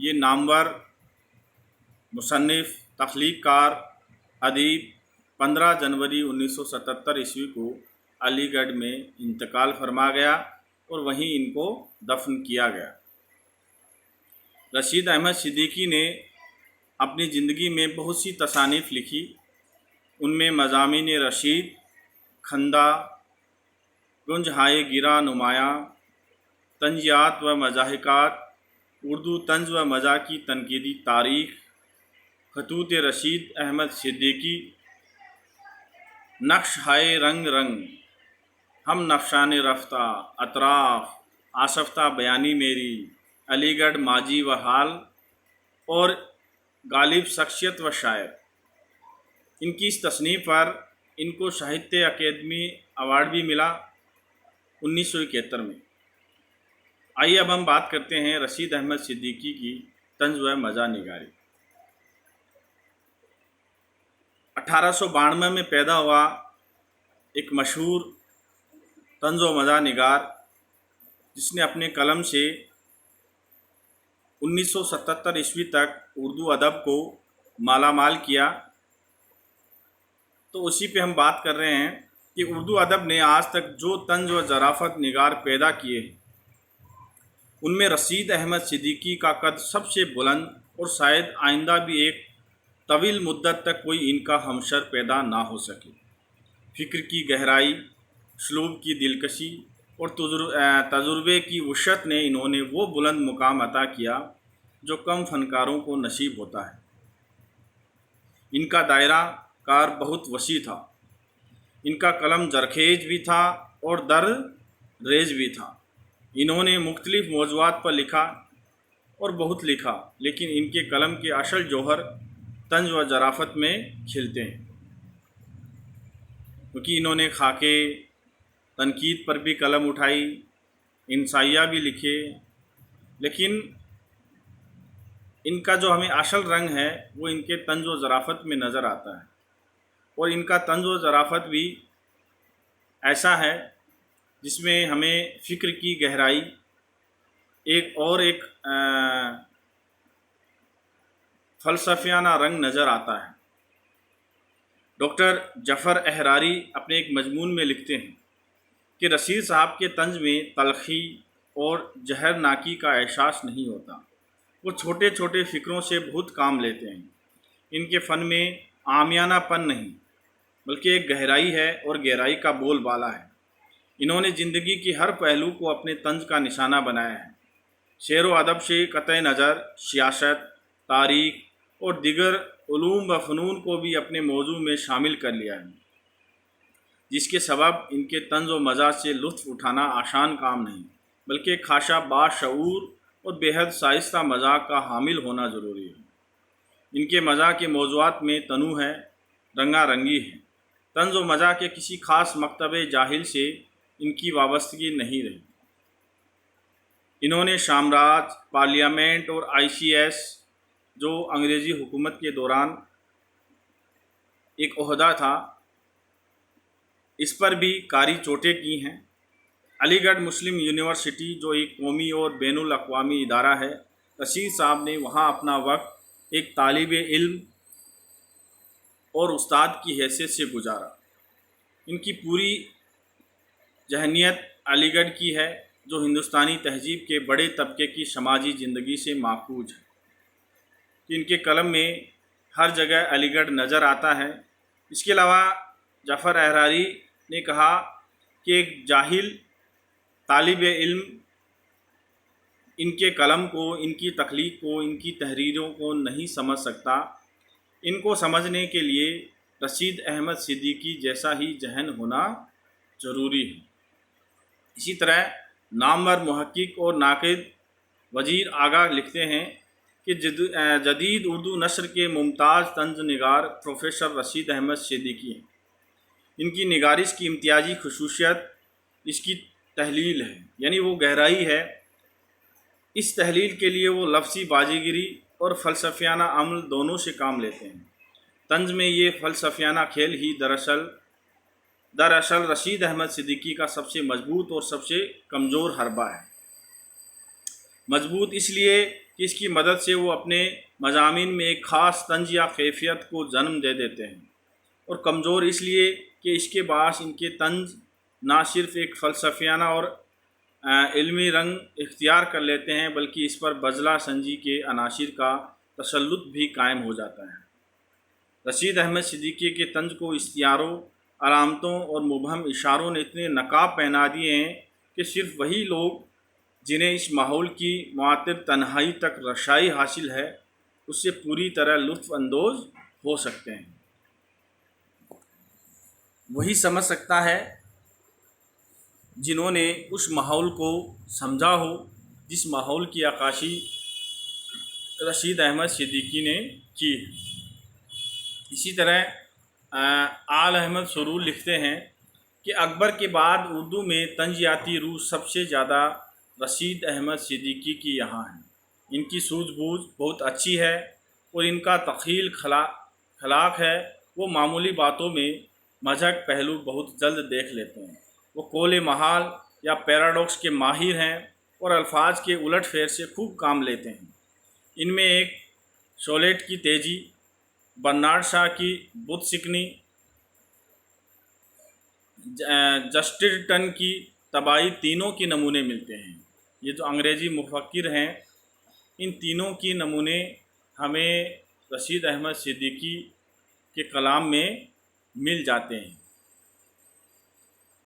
یہ نامور مصنف تخلیق کار ادیب 15 جنوری 1977 عیسوی کو علی گڑھ میں انتقال فرما گیا اور وہیں ان کو دفن کیا گیا۔ رشید احمد صدیقی نے اپنی زندگی میں بہت سی تصانیف لکھی۔ ان میں مضامین رشید، خندہ، گنج ہائے گراں نمایاں، طنزیات و مضاحکات، اردو طنز و مزاح کی تنقیدی تاریخ، خطوط رشید احمد صدیقی، نقش ہائے رنگ رنگ، ہم نفشان رفتہ، اطراف، آشفتہ بیانی میری، علی گڑھ ماضی و حال اور غالب شخصیت و شاعر۔ ان کی اس تصنیف پر ان کو ساہتیہ اکیڈمی ایوارڈ بھی ملا 1971 میں۔ آئیے اب ہم بات کرتے ہیں رشید احمد صدیقی کی طنز و مزاح نگاری۔ 1892 میں پیدا ہوا ایک مشہور طنز و مزاح نگار، جس نے اپنے قلم سے 1977 عیسوی تک اردو ادب کو مالا مال کیا۔ تو اسی پہ ہم بات کر رہے ہیں کہ اردو ادب نے آج تک جو طنز و ظرافت نگار پیدا کیے ہیں، ان میں رشید احمد صدیقی کا قد سب سے بلند، اور شاید آئندہ بھی ایک طویل مدت تک کوئی ان کا ہمسر پیدا نہ ہو سکے۔ فکر کی گہرائی، اسلوب کی دلکشی اور تجربے کی وسعت نے انہوں نے وہ بلند مقام عطا کیا جو کم فنکاروں کو نصیب ہوتا ہے۔ ان کا دائرہ کار بہت وسیع تھا۔ ان کا قلم زرخیز بھی تھا اور در ریز بھی تھا۔ انہوں نے مختلف موضوعات پر لکھا اور بہت لکھا، لیکن ان کے قلم کے اصل جوہر طنز و ظرافت میں کھلتے ہیں، کیونکہ انہوں نے خاکے، تنقید پر بھی قلم اٹھائی، انسائیہ بھی لکھے، لیکن ان کا جو ہمیں اصل رنگ ہے وہ ان کے طنز و ظرافت میں نظر آتا ہے۔ اور ان کا طنز و ظرافت بھی ایسا ہے جس میں ہمیں فکر کی گہرائی، ایک فلسفیانہ رنگ نظر آتا ہے۔ ڈاکٹر ظفر احراری اپنے ایک مضمون میں لکھتے ہیں کہ رشید صاحب کے طنز میں تلخی اور زہرناکی کا احساس نہیں ہوتا۔ وہ چھوٹے چھوٹے فکروں سے بہت کام لیتے ہیں۔ ان کے فن میں عامیانہ پن نہیں، بلکہ ایک گہرائی ہے، اور گہرائی کا بول بالا ہے۔ انہوں نے زندگی کی ہر پہلو کو اپنے طنز کا نشانہ بنایا ہے۔ شعر و ادب سے قطع نظر سیاست، تاریخ اور دیگر علوم و فنون کو بھی اپنے موضوع میں شامل کر لیا ہے، جس کے سبب ان کے طنز و مزاح سے لطف اٹھانا آسان کام نہیں، بلکہ خاصا باشعور اور بے حد شائستہ مذاق کا حامل ہونا ضروری ہے۔ ان کے مزاح کے موضوعات میں تنوع ہے، رنگا رنگی ہے۔ طنز و مزاح کے کسی خاص مکتبِ جاہل سے ان کی وابستگی نہیں رہی۔ انہوں نے سامراج، پارلیمنٹ اور ICS، جو انگریزی حکومت کے دوران ایک عہدہ تھا، اس پر بھی کاری چوٹیں کی ہیں۔ علی گڑھ مسلم یونیورسٹی، جو ایک قومی اور بین الاقوامی ادارہ ہے، رشید صاحب نے وہاں اپنا وقت ایک طالب علم اور استاد کی حیثیت سے گزارا۔ ان کی پوری ذہنیت علی گڑھ کی ہے، جو ہندوستانی تہذیب کے بڑے طبقے کی سماجی زندگی سے ماخوذ ہے۔ ان کے قلم میں ہر جگہ علی گڑھ نظر آتا ہے۔ اس کے علاوہ ظفر احراری نے کہا کہ ایک جاہل طالب علم ان کے قلم کو، ان کی تخلیق کو، ان کی تحریروں کو نہیں سمجھ سکتا۔ ان کو سمجھنے کے لیے رشید احمد صدیقی جیسا ہی ذہن ہونا ضروری ہے۔ اسی طرح نامور محقق اور ناقد وزیر آغا لکھتے ہیں کہ جدید اردو نثر کے ممتاز طنز نگار پروفیسر رشید احمد صدیقی ہیں۔ ان کی نگارش کی امتیازی خصوصیت اس کی تحلیل ہے، یعنی وہ گہرائی ہے۔ اس تحلیل کے لیے وہ لفظی بازیگری اور فلسفیانہ عمل دونوں سے کام لیتے ہیں۔ طنز میں یہ فلسفیانہ کھیل ہی دراصل رشید احمد صدیقی کا سب سے مضبوط اور سب سے کمزور حربہ ہے۔ مضبوط اس لیے کہ اس کی مدد سے وہ اپنے مضامین میں ایک خاص طنز یا کیفیت کو جنم دے دیتے ہیں، اور کمزور اس لیے کہ اس کے باعث ان کے طنز نہ صرف ایک فلسفیانہ اور علمی رنگ اختیار کر لیتے ہیں، بلکہ اس پر بزلہ سنجی کے عناصر کا تسلط بھی قائم ہو جاتا ہے۔ رشید احمد صدیقی کے طنز کو استعاروں، علامتوں اور مبہم اشاروں نے اتنے نقاب پہنا دیے ہیں کہ صرف وہی لوگ جنہیں اس ماحول کی معطر تنہائی تک رسائی حاصل ہے اس سے پوری طرح لطف اندوز ہو سکتے ہیں۔ وہی سمجھ سکتا ہے جنہوں نے اس ماحول کو سمجھا ہو جس ماحول کی عکاسی رشید احمد صدیقی نے کی ہے۔ اسی طرح آل احمد سرور لکھتے ہیں کہ اکبر کے بعد اردو میں طنزیاتی روح سب سے زیادہ رشید احمد صدیقی کی یہاں ہے۔ ان کی سوجھ بوجھ بہت اچھی ہے اور ان کا تخیل خلاق ہے۔ وہ معمولی باتوں میں مضحک پہلو بہت جلد دیکھ لیتے ہیں۔ وہ قول محال یا پیراڈاکس کے ماہر ہیں اور الفاظ کے الٹ پھیر سے خوب کام لیتے ہیں۔ ان میں ایک شولیٹ کی تیزی، برنارڈ شاہ کی بت سکنی، جسٹرٹن کی تباہی تینوں کے نمونے ملتے ہیں۔ یہ جو انگریزی مفکر ہیں، ان تینوں کی نمونے ہمیں رشید احمد صدیقی کے کلام میں مل جاتے ہیں۔